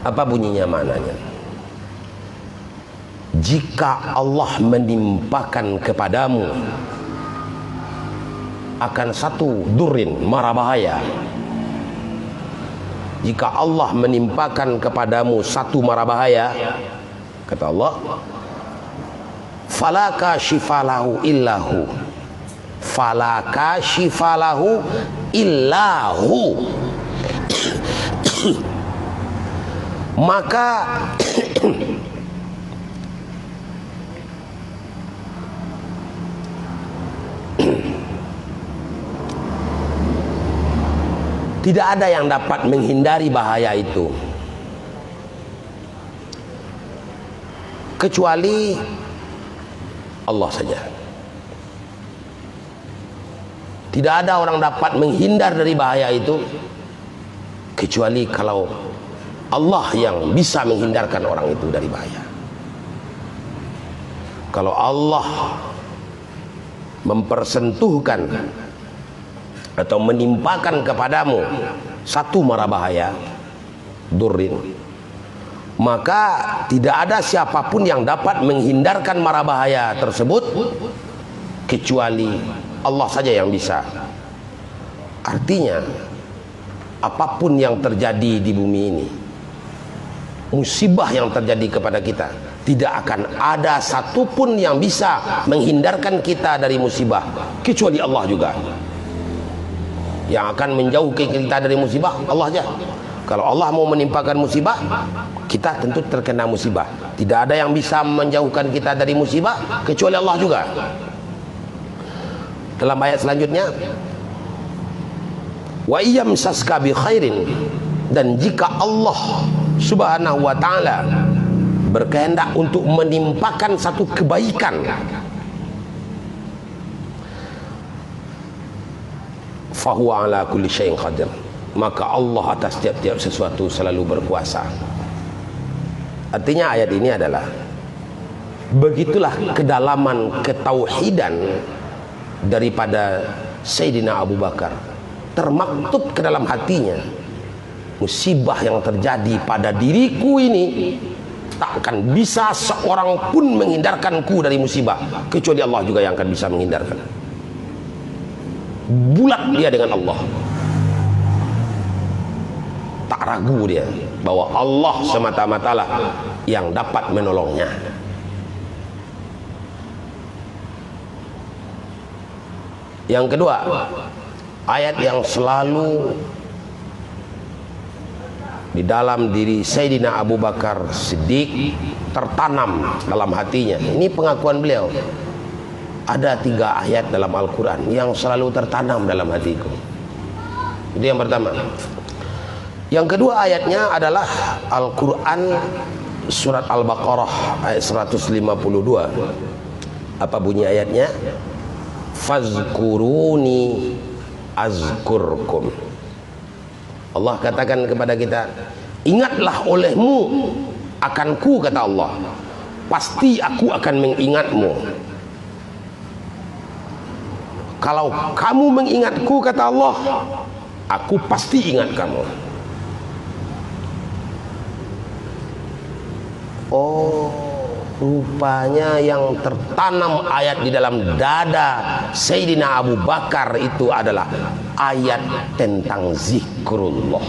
Speaker 2: Apa bunyinya, maknanya? Jika Allah menimpakan kepadamu akan satu durin, mara bahaya. Jika Allah menimpakan kepadamu satu mara bahaya, kata Allah, fala kashifalahu illahu, fala kashifalahu illahu. Maka tidak ada yang dapat menghindari bahaya itu kecuali Allah saja. Tidak ada orang dapat menghindar dari bahaya itu kecuali kalau Allah yang bisa menghindarkan orang itu dari bahaya. Kalau Allah mempersentuhkan atau menimpakan kepadamu satu mara bahaya, durrin, maka tidak ada siapapun yang dapat menghindarkan mara bahaya tersebut kecuali Allah saja yang bisa. Artinya apapun yang terjadi di bumi ini, musibah yang terjadi kepada kita, tidak akan ada satupun yang bisa menghindarkan kita dari musibah kecuali Allah juga. Yang akan menjauhkan kita dari musibah Allah saja. Kalau Allah mau menimpakan musibah, kita tentu terkena musibah. Tidak ada yang bisa menjauhkan kita dari musibah kecuali Allah juga. Dalam ayat selanjutnya, wa iyamsaska bi khairin, dan jika Allah Subhanahu wa ta'ala berkehendak untuk menimpakan satu kebaikan, fahuwa ala kulli syai'in qadir, maka Allah atas tiap-tiap sesuatu selalu berkuasa. Artinya ayat ini adalah begitulah kedalaman ketauhidan daripada Sayyidina Abu Bakar. Termaktub ke dalam hatinya, musibah yang terjadi pada diriku ini tak akan bisa seorang pun menghindarkanku dari musibah kecuali Allah juga yang akan bisa menghindarkan. Bulat dia dengan Allah, tak ragu dia bahwa Allah semata-mata lah yang dapat menolongnya. Yang kedua, ayat yang selalu di dalam diri Sayyidina Abu Bakar Siddiq tertanam dalam hatinya. Ini pengakuan beliau. Ada 3 ayat dalam Al-Quran yang selalu tertanam dalam hatiku. Itu yang pertama. Yang kedua ayatnya adalah Al-Quran surat Al-Baqarah ayat 152. Apa bunyi ayatnya? Fazkuruni azkurkum. Allah katakan kepada kita, ingatlah olehmu akanku, kata Allah, pasti aku akan mengingatmu. Kalau kamu mengingatku, kata Allah, aku pasti ingat kamu. Oh, rupanya yang tertanam ayat di dalam dada Sayyidina Abu Bakar itu adalah ayat tentang zikrullah.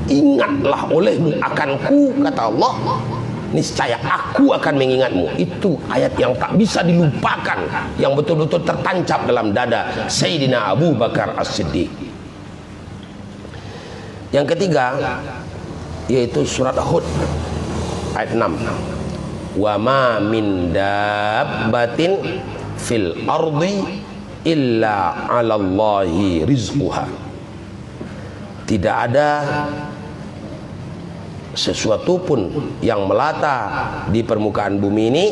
Speaker 2: Ingatlah olehmu akanku, kata Allah, niscaya aku akan mengingatmu. Itu ayat yang tak bisa dilupakan, yang betul-betul tertancap dalam dada Sayyidina Abu Bakar As-Siddiq. Yang ketiga yaitu surat Hud ayat 6. Wa ma min dabbatin fil ardi illa 'alallahi rizquha. Tidak ada sesuatu pun yang melata di permukaan bumi ini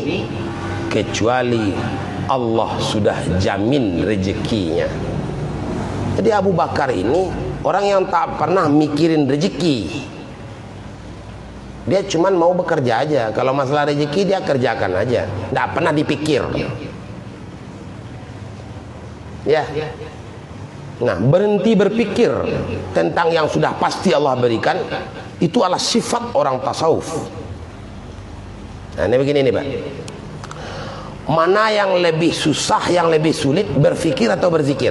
Speaker 2: kecuali Allah sudah jamin rezekinya. Jadi Abu Bakar ini orang yang tak pernah mikirin rezeki. Dia cuman mau bekerja aja. Kalau masalah rezeki dia kerjakan aja, tidak pernah dipikir. Ya. Nah, berhenti berpikir tentang yang sudah pasti Allah berikan, itu adalah sifat orang tasawuf. Nah, ini begini nih, Pak. Mana yang lebih susah, yang lebih sulit, berpikir atau berzikir?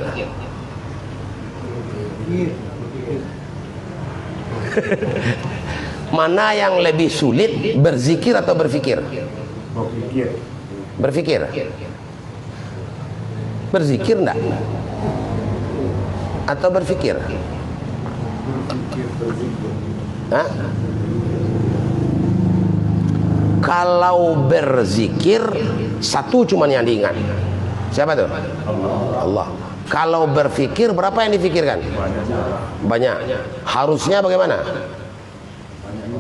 Speaker 2: Mana yang lebih sulit, berzikir atau berpikir? Berpikir. Berzikir enggak? Atau berpikir? Hah? Kalau berzikir, satu cuman yang diingat. Siapa tuh? Allah. Kalau berpikir, berapa yang difikirkan? Banyak. Harusnya bagaimana?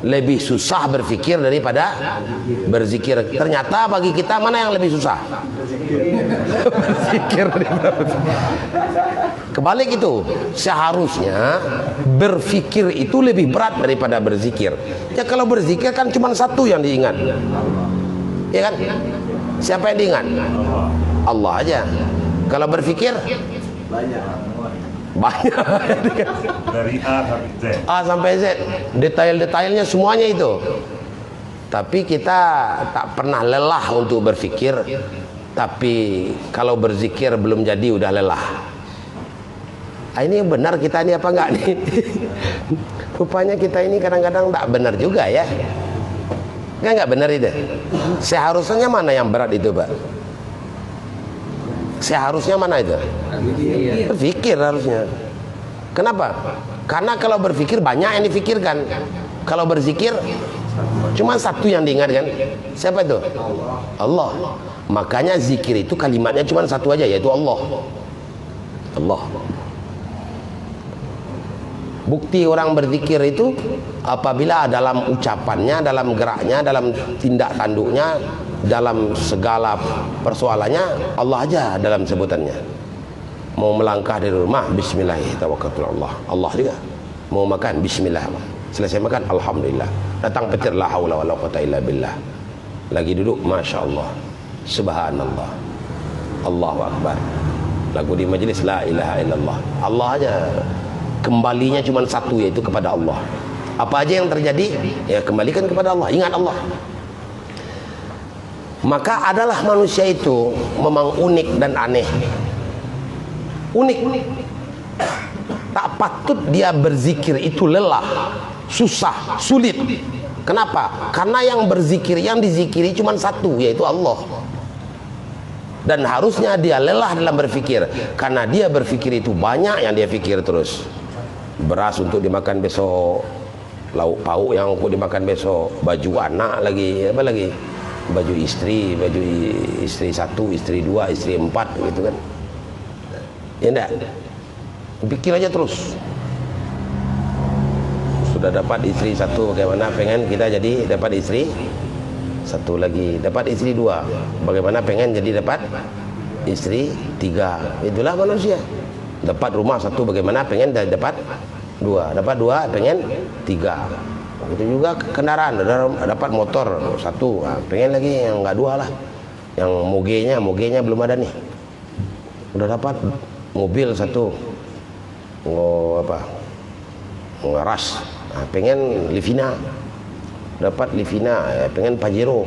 Speaker 2: Lebih susah berpikir daripada berzikir. Ternyata bagi kita mana yang lebih susah? Berzikir daripada kebalik itu. Seharusnya berpikir itu lebih berat daripada berzikir. Ya kalau berzikir kan cuma satu yang diingat. Ya kan? Siapa yang diingat? Allah aja. Kalau berpikir banyak
Speaker 3: dari A sampai Z.
Speaker 2: A sampai Z, detail-detailnya semuanya itu. Tapi kita tak pernah lelah untuk berpikir tapi kalau berzikir belum jadi udah lelah. Ini benar kita ini apa enggak nih? Rupanya kita ini kadang-kadang tak benar juga ya. Enggak benar itu. Seharusnya mana yang berat itu, Pak? Seharusnya mana itu? Berpikir harusnya. Kenapa? Karena kalau berpikir banyak yang difikirkan. Kalau berzikir cuma satu yang diingat kan? Siapa itu? Allah. Makanya zikir itu kalimatnya cuma satu aja, yaitu Allah. Allah. Bukti orang berzikir itu apabila dalam ucapannya, dalam geraknya, dalam tindak tanduknya, dalam segala persoalannya Allah aja dalam sebutannya. Mau melangkah dari rumah, bismillahirrahmanirrahim. Allah juga. Mau makan, bismillah. Selesai makan, alhamdulillah. Datang petir, la haula wala quwata illa billah. Lagi duduk, masya Allah, subhanallah, Allahu akbar. Lagu di majelis, la ilaha illallah. Allah aja. Kembalinya cuma satu, yaitu kepada Allah. Apa aja yang terjadi, ya kembalikan kepada Allah. Ingat Allah. Maka adalah manusia itu memang unik dan aneh. Unik. Tak patut dia berzikir itu lelah, susah, sulit. Kenapa? Karena yang berzikir, yang dizikiri cuma satu, yaitu Allah. Dan harusnya dia lelah dalam berpikir, karena dia berpikir itu banyak yang dia pikir terus. Beras untuk dimakan besok, lauk pauk yang untuk dimakan besok, baju anak lagi, apa lagi, baju istri satu, istri dua, istri empat, gitu kan. Ya enggak? Pikir aja terus. Sudah dapat istri satu, bagaimana pengen kita jadi dapat istri satu lagi, dapat istri dua, bagaimana pengen jadi dapat istri tiga. Itulah manusia. Dapat rumah satu, bagaimana pengen dapat dua, dapat dua pengen tiga. Itu juga kendaraan, dapat motor satu, pengen lagi yang enggak dua lah, yang mogenya belum ada nih. Udah dapat mobil satu, Ras, pengen Livina, dapat Livina, pengen Pajero.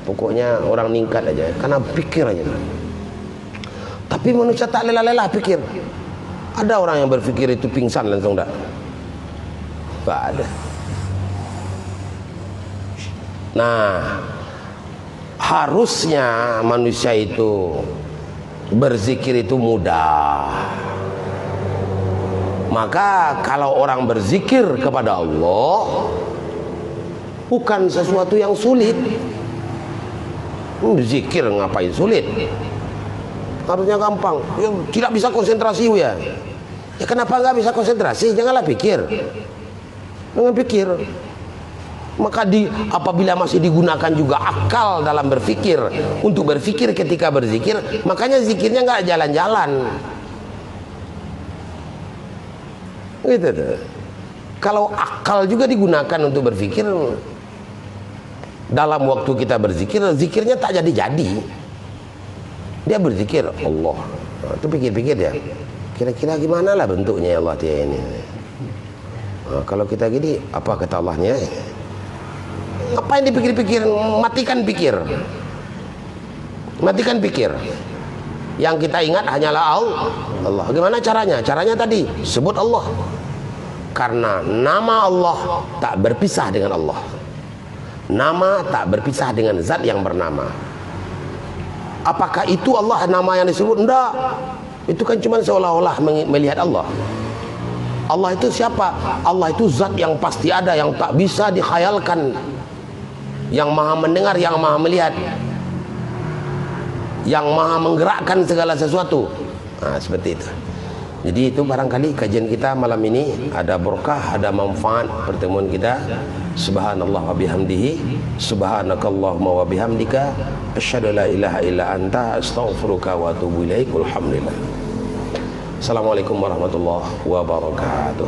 Speaker 2: Pokoknya orang ningkat aja, karena pikir aja. Tapi manusia tak lelah-lelah pikir. Ada orang yang berpikir itu pingsan langsung dah? Tak ada. Nah, harusnya manusia itu berzikir itu mudah. Maka kalau orang berzikir kepada Allah bukan sesuatu yang sulit. Berzikir ngapain sulit? Harusnya gampang. Ya, tidak bisa konsentrasi ya. Ya kenapa nggak bisa konsentrasi? Janganlah pikir. Jangan pikir. Maka apabila masih digunakan juga akal dalam berpikir, untuk berpikir ketika berzikir, makanya zikirnya nggak jalan-jalan. Gitu tuh. Kalau akal juga digunakan untuk berpikir, dalam waktu kita berzikir, zikirnya tak jadi-jadi. Dia berzikir Allah, itu pikir-pikir dia, kira-kira gimana lah bentuknya Allah dia ini. Kalau kita gini, apa kata Allahnya? Apa yang dipikir-pikir? Matikan pikir. Matikan pikir. Yang kita ingat hanyalah Allah. Gimana caranya? Caranya tadi, sebut Allah. Karena nama Allah tak berpisah dengan Allah. Nama tak berpisah dengan zat yang bernama. Apakah itu Allah nama yang disebut? Enggak. Itu kan cuma seolah-olah melihat Allah. Allah itu siapa? Allah itu zat yang pasti ada, yang tak bisa dikhayalkan, yang maha mendengar, yang maha melihat, yang maha menggerakkan segala sesuatu. Nah, seperti itu. Jadi itu barangkali kajian kita malam ini ada berkah, ada manfaat pertemuan kita. Subhanallah wa bihamdihi, subhanakallahumma wa bihamdika, asyhadu la ilaha illa anta, astaghfiruka wa atubu ilaik. Alhamdulillah. Assalamualaikum warahmatullahi wabarakatuh.